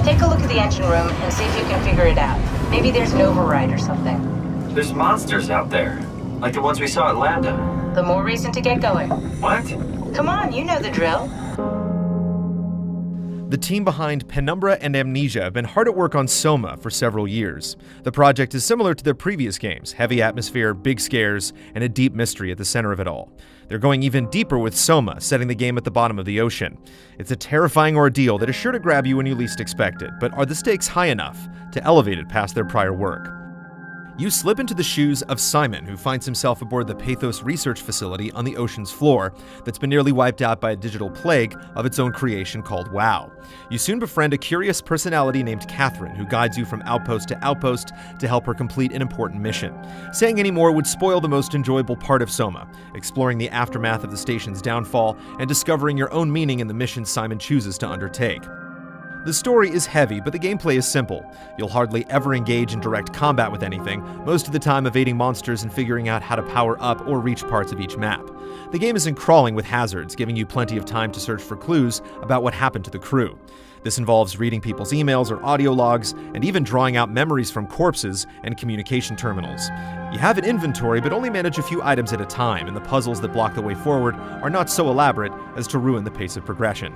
Take a look at the engine room and see if you can figure it out. Maybe there's an override or something. There's monsters out there, like the ones we saw at Lambda. The more reason to get going. What? Come on, you know the drill. The team behind Penumbra and Amnesia have been hard at work on Soma for several years. The project is similar to their previous games: heavy atmosphere, big scares, and a deep mystery at the center of it all. They're going even deeper with Soma, setting the game at the bottom of the ocean. It's a terrifying ordeal that is sure to grab you when you least expect it, but are the stakes high enough to elevate it past their prior work? You slip into the shoes of Simon, who finds himself aboard the Pathos research facility on the ocean's floor that's been nearly wiped out by a digital plague of its own creation called WoW. You soon befriend a curious personality named Catherine, who guides you from outpost to outpost to help her complete an important mission. Saying any more would spoil the most enjoyable part of Soma, exploring the aftermath of the station's downfall and discovering your own meaning in the mission Simon chooses to undertake. The story is heavy, but the gameplay is simple. You'll hardly ever engage in direct combat with anything, most of the time evading monsters and figuring out how to power up or reach parts of each map. The game isn't crawling with hazards, giving you plenty of time to search for clues about what happened to the crew. This involves reading people's emails or audio logs, and even drawing out memories from corpses and communication terminals. You have an inventory, but only manage a few items at a time, and the puzzles that block the way forward are not so elaborate as to ruin the pace of progression.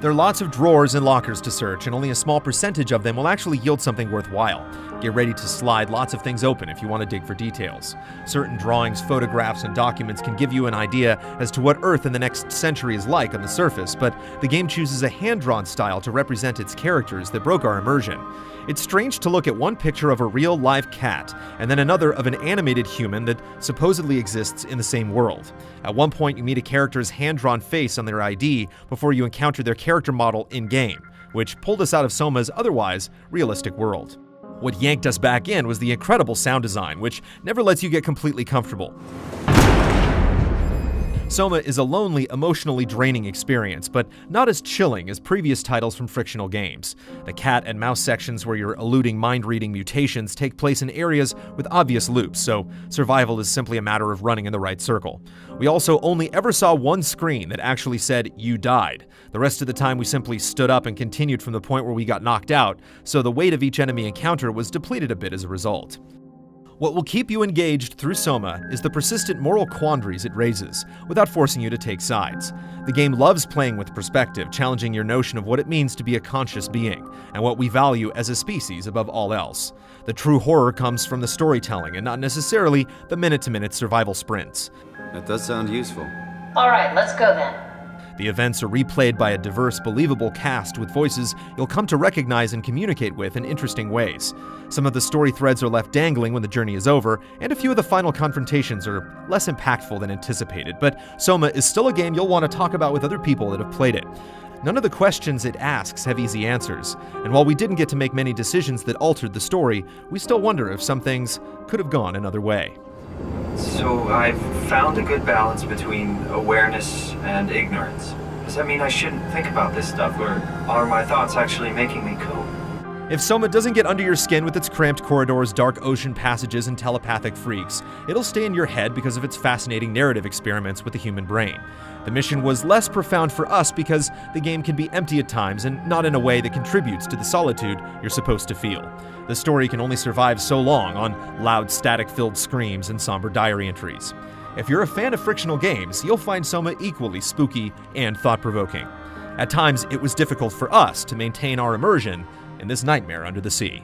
There are lots of drawers and lockers to search, and only a small percentage of them will actually yield something worthwhile. Get ready to slide lots of things open if you want to dig for details. Certain drawings, photographs, and documents can give you an idea as to what Earth in the next century is like on the surface, but the game chooses a hand-drawn style to represent its characters that broke our immersion. It's strange to look at one picture of a real live cat and then another of an animated human that supposedly exists in the same world. At one point, you meet a character's hand-drawn face on their ID before you encounter their character model in-game, which pulled us out of Soma's otherwise realistic world. What yanked us back in was the incredible sound design, which never lets you get completely comfortable. Soma is a lonely, emotionally draining experience, but not as chilling as previous titles from Frictional Games. The cat and mouse sections where you're eluding mind-reading mutations take place in areas with obvious loops, so survival is simply a matter of running in the right circle. We also only ever saw one screen that actually said, "You died." The rest of the time we simply stood up and continued from the point where we got knocked out, so the weight of each enemy encounter was depleted a bit as a result. What will keep you engaged through Soma is the persistent moral quandaries it raises, without forcing you to take sides. The game loves playing with perspective, challenging your notion of what it means to be a conscious being, and what we value as a species above all else. The true horror comes from the storytelling, and not necessarily the minute-to-minute survival sprints. That does sound useful. Alright, let's go then. The events are replayed by a diverse, believable cast with voices you'll come to recognize and communicate with in interesting ways. Some of the story threads are left dangling when the journey is over, and a few of the final confrontations are less impactful than anticipated, but Soma is still a game you'll want to talk about with other people that have played it. None of the questions it asks have easy answers, and while we didn't get to make many decisions that altered the story, we still wonder if some things could have gone another way. So I've found a good balance between awareness and ignorance. Does that mean I shouldn't think about this stuff, or are my thoughts actually making me cope? If Soma doesn't get under your skin with its cramped corridors, dark ocean passages, and telepathic freaks, it'll stay in your head because of its fascinating narrative experiments with the human brain. The mission was less profound for us because the game can be empty at times and not in a way that contributes to the solitude you're supposed to feel. The story can only survive so long on loud, static-filled screams and somber diary entries. If you're a fan of Frictional Games, you'll find Soma equally spooky and thought-provoking. At times, it was difficult for us to maintain our immersion in this nightmare under the sea.